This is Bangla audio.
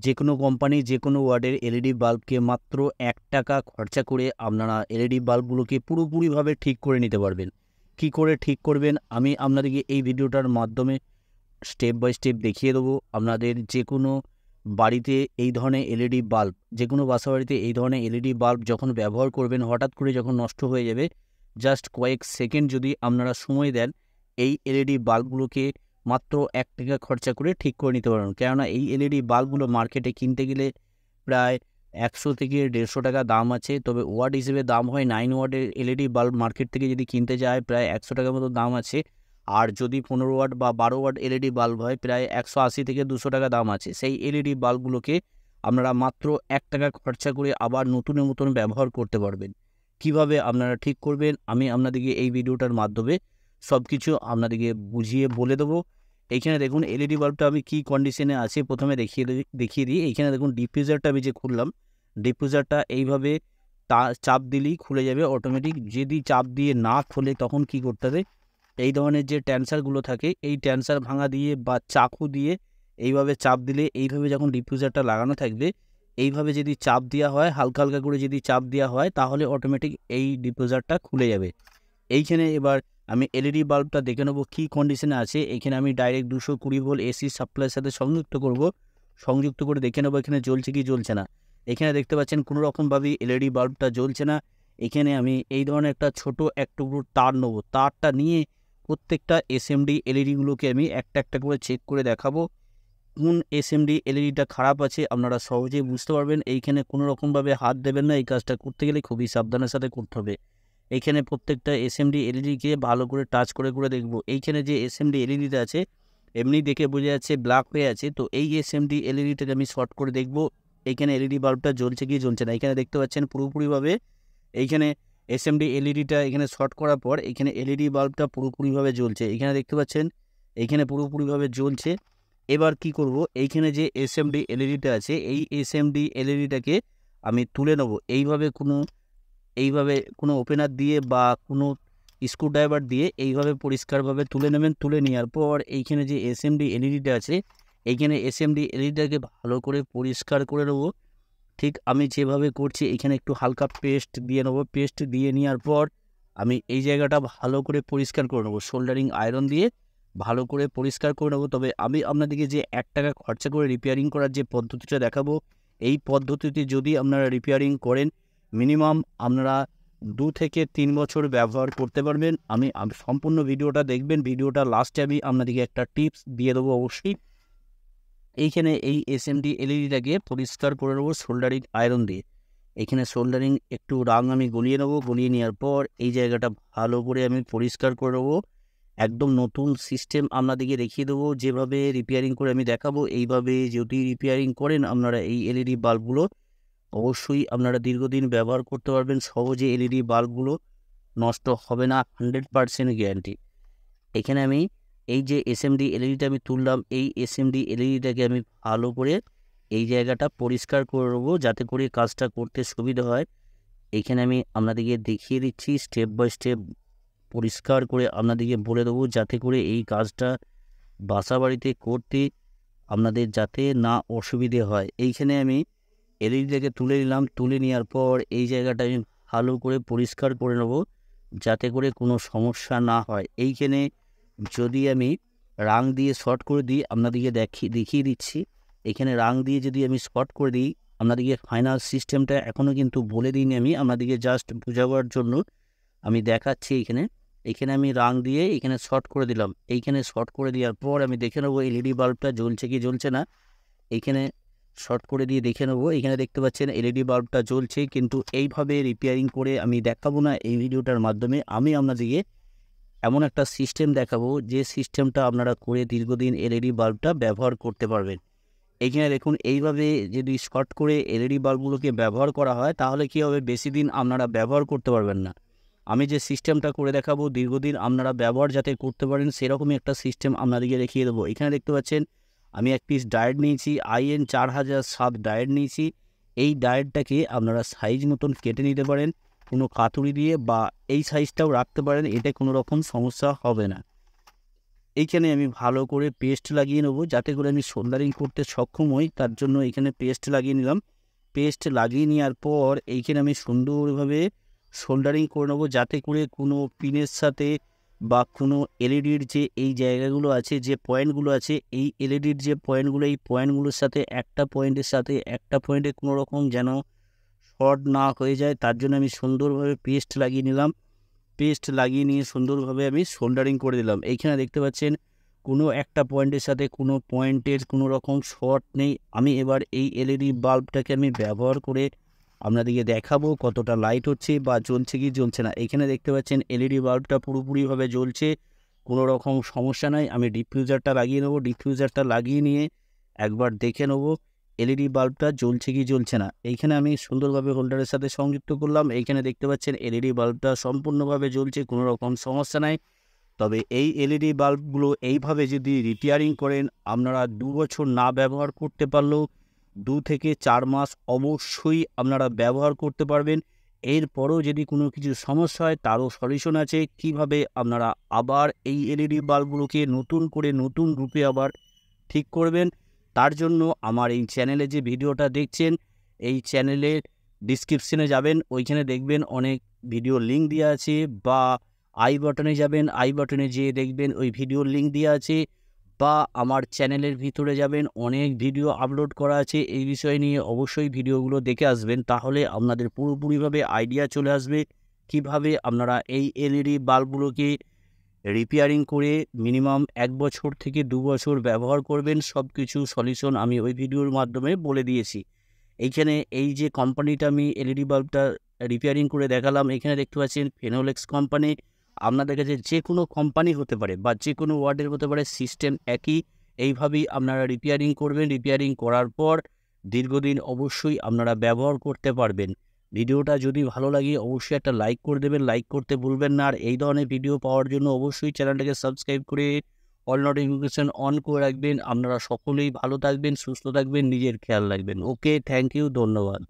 যে কোনো কোম্পানি যে কোনো ওয়ার্ডের এলইডি বাল্বকে মাত্র ৳১ খরচা করে আপনারা এলইডি বাল্বগুলোকে পুরোপুরিভাবে ঠিক করে নিতে পারবেন। কি করে ঠিক করবেন আমি আপনাদেরকে এই ভিডিওটার মাধ্যমে স্টেপ বাই স্টেপ দেখিয়ে দেবো। আপনাদের যে কোনো বাড়িতে এই ধরনের এলইডি বাল্ব, যে কোনো বাসাবাড়িতে এই ধরনের এলইডি বাল্ব যখন ব্যবহার করবেন, হঠাৎ করে যখন নষ্ট হয়ে যাবে, জাস্ট কয়েক সেকেন্ড যদি আপনারা সময় দেন, এই এলইডি বাল্বগুলোকে মাত্র ৳১ খরচা করে ঠিক করে নিতে পারবেন। কেননা এই এলইডি বাল্বগুলো মার্কেটে কিনতে গেলে প্রায় ১০০ থেকে ৳১৫০ দাম আছে। তবে ওয়াট হিসেবে দাম হয়। 9 ওয়াটের এলইডি বাল্ব মার্কেট থেকে যদি কিনতে যায় প্রায় ৳১০০ মতো দাম আছে। আর যদি ১৫ ওয়াট বা ১২ ওয়াট এলইডি বাল্ব হয় প্রায় ৳১৮০ থেকে ৳২০০ দাম আছে। সেই এলইডি বাল্বগুলোকে আপনারা মাত্র ৳১ খরচা করে আবার নতুনের মতন ব্যবহার করতে পারবেন। কিভাবে আপনারা ঠিক করবেন আমি আপনাদেরকে এই ভিডিওটার মাধ্যমে সবকিছু আপনাদেরকে বুঝিয়ে বলে দেবো। এইখানে দেখুন এলইডি বাল্বটা আমি কি কন্ডিশনে আছে প্রথমে দেখিয়ে দিই। এইখানে দেখুন ডিফিউজারটা আমি যে খুললাম, ডিফিউজারটা এইভাবে চাপ দিলেই খুলে যাবে অটোমেটিক। যদি চাপ দিয়ে না খোলে তখন কি করতে হবে, এই ধরনের যে ট্যান্সারগুলো থাকে এই ট্যান্সার ভাঙা দিয়ে বা চাকু দিয়ে এইভাবে চাপ দিলে, এইভাবে যখন ডিফিউজারটা লাগানো থাকবে এইভাবে যদি চাপ দেওয়া হয়, হালকা হালকা করে যদি চাপ দেওয়া হয় তাহলে অটোমেটিক এই ডিফিউজারটা খুলে যাবে। এইখানে এবার আমি এলইডি বাল্বটা দেখে নেবো কী কন্ডিশনে আছে। এখানে আমি ডাইরেক্ট 220 ভোল্ট এসি সাপ্লাইয়ের সাথে সংযুক্ত করব। সংযুক্ত করে দেখে নেবো এখানে জ্বলছে কি জ্বলছে না। এখানে দেখতে পাচ্ছেন কোনো রকমভাবেই এলইডি বাল্বটা জ্বলছে না। এখানে আমি এই ধরনের একটা ছোট এক টুকরো তার নেবো। তারটা নিয়ে প্রত্যেকটা এসএমডি এলইডিগুলোকে আমি একটা একটা করে চেক করে দেখাবো। কোন এসএমডি এলইডিটা খারাপ আছে আপনারা সহজেই বুঝতে পারবেন। এইখানে কোনো রকমভাবে হাত দেবেন না। এই কাজটা করতে গেলে খুবই সাবধানের সাথে করতে হবে। এইখানে প্রত্যেকটা এসএমডি এলইডিকে ভালো করে টাচ করে দেখব। এইখানে যে এসএমডি এলইডিটা আছে এমনি দেখে বোঝা যাচ্ছে ব্ল্যাক হয়ে আছে। তো এই এসএমডি এলইডিটাকে আমি শর্ট করে দেখব এইখানে এলইডি বাল্বটা জ্বলছে কি জ্বলছে না। এখানে দেখতে পাচ্ছেন পুরোপুরিভাবে এইখানে এসএমডি এলইডিটা এখানে শর্ট করার পর এখানে এলইডি বাল্বটা পুরোপুরিভাবে জ্বলছে। এখানে দেখতে পাচ্ছেন এইখানে পুরোপুরিভাবে জ্বলছে। এবার কি করব, এইখানে যে এসএমডি এলইডিটা আছে এই এসএমডি এলইডিটাকে আমি তুলে নেব। এইভাবে কোনো ওপেনার দিয়ে বা কোনো স্ক্রুড্রাইভার দিয়ে এইভাবে পরিষ্কারভাবে তুলে নেবেন। তুলে নেওয়ার পর এইখানে যে এসএমডি এলইডিটা আছে এইখানে এসএমডি এলইডিটাকে ভালো করে পরিষ্কার করে নেব। ঠিক আমি যেভাবে করছি এখানে একটু হালকা পেস্ট দিয়ে নেবো। পেস্ট দিয়ে নেওয়ার পর আমি এই জায়গাটা ভালো করে পরিষ্কার করে নেবো। সোল্ডারিং আয়রন দিয়ে ভালো করে পরিষ্কার করে নেবো। তবে আমি আপনাদেরকে যে ৳১ খরচা করে রিপেয়ারিং করার যে পদ্ধতিটা দেখাবো, এই পদ্ধতিতে যদি আপনারা রিপেয়ারিং করেন মিনিমাম আপনারা 2 থেকে 3 বছর ব্যবহার করতে পারবেন। আমি সম্পূর্ণ ভিডিওটা দেখবেন। ভিডিওটা লাস্টে আমি আপনাদেরকে একটা টিপস দিয়ে দেবো অবশ্যই। এইখানে এই এসএমডি এলইডিটাকে পরিষ্কার করে নেবো সোল্ডারিং আয়রন দিয়ে। এখানে সোল্ডারিং একটু রাং আমি গলিয়ে নেবো। গলিয়ে নেওয়ার পর এই জায়গাটা ভালো করে আমি পরিষ্কার করে নেবো। একদম নতুন সিস্টেম আপনাদেরকে দেখিয়ে দেবো। যেভাবে রিপেয়ারিং করে আমি দেখাবো এইভাবে যদি রিপেয়ারিং করেন আপনারা এই এলইডি বাল্বগুলো অবশ্যই আপনারা দীর্ঘদিন ব্যবহার করতে পারবেন। সহজে এলইডি বাল্বগুলো নষ্ট হবে না, 100% গ্যারান্টি। এখানে আমি এই যে এসএমডি এলইডিটা আমি তুললাম, এই এসএমডি এলইডিটাকে আমি ভালো করে এই জায়গাটা পরিষ্কার করে নেবো যাতে করে কাজটা করতে সুবিধা হয়। এইখানে আমি আপনাদেরকে দেখিয়ে দিচ্ছি স্টেপ বাই স্টেপ পরিষ্কার করে আপনাদেরকে বলে দেবো যাতে করে এই কাজটা বাসাবাড়িতে করতে আপনাদের যাতে না অসুবিধে হয়। এইখানে আমি এলইডিটাকে তুলে নিলাম। তুলে নেওয়ার পর এই জায়গাটা আমি ভালো করে পরিষ্কার করে নেব যাতে করে কোনো সমস্যা না হয়। এইখানে যদি আমি রাং দিয়ে শর্ট করে দিই আপনাদেরকে দেখিয়ে দিচ্ছি। এখানে রাং দিয়ে যদি আমি শর্ট করে দিই আপনাদেরকে ফাইনাল সিস্টেমটা এখনও কিন্তু বলে দিইনি আমি, আপনাদেরকে জাস্ট বোঝাবার জন্য আমি দেখাচ্ছি। এখানে আমি রাং দিয়ে এখানে শর্ট করে দিলাম। এইখানে শর্ট করে দেওয়ার পর আমি দেখে নেবো এলইডি বাল্বটা জ্বলছে কি জ্বলছে না। এইখানে শর্ট করে দিয়ে দেখে নেবো। এখানে দেখতে পাচ্ছেন এলইডি বাল্বটা জ্বলছে, কিন্তু এইভাবে রিপেয়ারিং করে আমি দেখাবো না এই ভিডিওটার মাধ্যমে। আমি আপনাদেরকে এমন একটা সিস্টেম দেখাবো যে সিস্টেমটা আপনারা করে দীর্ঘদিন এলইডি বাল্বটা ব্যবহার করতে পারবেন। এইখানে দেখুন এইভাবে যদি শর্ট করে এলইডি বাল্বগুলোকে ব্যবহার করা হয় তাহলে কী হবে, বেশি দিন আপনারা ব্যবহার করতে পারবেন না। আমি যে সিস্টেমটা করে দেখাবো দীর্ঘদিন আপনারা ব্যবহার যাতে করতে পারেন সেরকমই একটা সিস্টেম আপনাদেরকে দেখিয়ে দেবো। এখানে দেখতে পাচ্ছেন আমি এক পিস ডায়েট নিয়েছি, IN 4007 ডায়েট নিয়েছি। এই ডায়েটটাকে আপনারা সাইজ মতন কেটে নিতে পারেন কোনো কাতুরি দিয়ে, বা এই সাইজটাও রাখতে পারেন, এতে কোনো রকম সমস্যা হবে না। এইখানে আমি ভালো করে পেস্ট লাগিয়ে নেবো, যাতে করে আমি সোল্ডারিং করতে সক্ষম হই। তার জন্য এখানে পেস্ট লাগিয়ে নিলাম। পেস্ট লাগিয়ে নেওয়ার পর এইখানে আমি সুন্দরভাবে সোল্ডারিং করে নেবো, যাতে করে কোনো পিনের সাথে বা কোনো এলইডির যে এই জায়গাগুলো আছে, যে পয়েন্টগুলো আছে, এই এলইডির যে পয়েন্টগুলো, এই পয়েন্টগুলোর সাথে একটা পয়েন্টের সাথে একটা পয়েন্টে কোনো রকম যেন শর্ট না হয়ে যায়, তার জন্য আমি সুন্দরভাবে পেস্ট লাগিয়ে নিলাম। পেস্ট লাগিয়ে নিয়ে সুন্দরভাবে আমি সোল্ডারিং করে দিলাম। এইখানে দেখতে পাচ্ছেন কোনো একটা পয়েন্টের সাথে কোনো পয়েন্টের কোনো রকম শর্ট নেই। আমি এবার এই এলইডি বাল্বটাকে আমি ব্যবহার করে আপনাদেরকে দেখাবো কতটা লাইট হচ্ছে বা জ্বলছে কি জ্বলছে না। এখানে দেখতে পাচ্ছেন এলইডি বাল্বটা পুরোপুরিভাবে জ্বলছে, কোনো রকম সমস্যা নাই। আমি ডিফিউজারটা লাগিয়ে নেবো। ডিফিউজারটা লাগিয়ে নিয়ে একবার দেখে নেবো এলইডি বাল্বটা জ্বলছে কি জ্বলছে না। এইখানে আমি সুন্দরভাবে হোল্ডারের সাথে সংযুক্ত করলাম। এইখানে দেখতে পাচ্ছেন এলইডি বাল্বটা সম্পূর্ণভাবে জ্বলছে, কোনো রকম সমস্যা নাই। তবে এই এলইডি বাল্বগুলো এইভাবে যদি রিপেয়ারিং করেন, আপনারা 2 বছর না ব্যবহার করতে পারলেও 2 থেকে 4 মাস অবশ্যই আপনারা ব্যবহার করতে পারবেন। এরপরেও যদি কোনো কিছু সমস্যা হয়, তারও সলিউশন আছে। কিভাবে আপনারা আবার এই এলইডি বাল্বগুলোকে নতুন করে নতুন রূপে আবার ঠিক করবেন, তার জন্য আমার এই চ্যানেলে যে ভিডিওটা দেখছেন, এই চ্যানেলের ডিসক্রিপশনে যাবেন, ওইখানে দেখবেন অনেক ভিডিও লিঙ্ক দেওয়া আছে, বা আই বাটনে যাবেন, আই বাটনে যেয়ে দেখবেন ওই ভিডিওর লিঙ্ক দেওয়া আছে, বা আমার চ্যানেলের ভিতরে যাবেন, অনেক ভিডিও আপলোড করা আছে এই বিষয় নিয়ে। অবশ্যই ভিডিওগুলো দেখে আসবেন, তাহলে আপনাদের পুরোপুরিভাবে আইডিয়া চলে আসবে কিভাবে আপনারা এই এলইডি বাল্বগুলোকে রিপেয়ারিং করে মিনিমাম 1 বছর থেকে 2 বছর ব্যবহার করবেন। সব কিছু সলিউশন আমি ওই ভিডিওর মাধ্যমে বলে দিয়েছি। এইখানে এই যে কোম্পানিটা আমি এলইডি বাল্বটা রিপেয়ারিং করে দেখালাম, এখানে দেখতে পাচ্ছেন ফিনোলেক্স কোম্পানি। আপনাদের কাছে যে কোনো কোম্পানি হতে পারে বা যে কোনো ওয়ার্ডের হতে পারে, সিস্টেম একই। এইভাবেই আপনারা রিপেয়ারিং করবেন। রিপেয়ারিং করার পর দীর্ঘদিন অবশ্যই আপনারা ব্যবহার করতে পারবেন। ভিডিওটা যদি ভালো লাগে অবশ্যই একটা লাইক করে দেবেন, লাইক করতে ভুলবেন না। আর এই ধরনের ভিডিও পাওয়ার জন্য অবশ্যই চ্যানেলটাকে সাবস্ক্রাইব করে অল নোটিফিকেশন অন করে রাখবেন। আপনারা সকলেই ভালো থাকবেন, সুস্থ থাকবেন, নিজের খেয়াল রাখবেন। ওকে, থ্যাংক ইউ, ধন্যবাদ।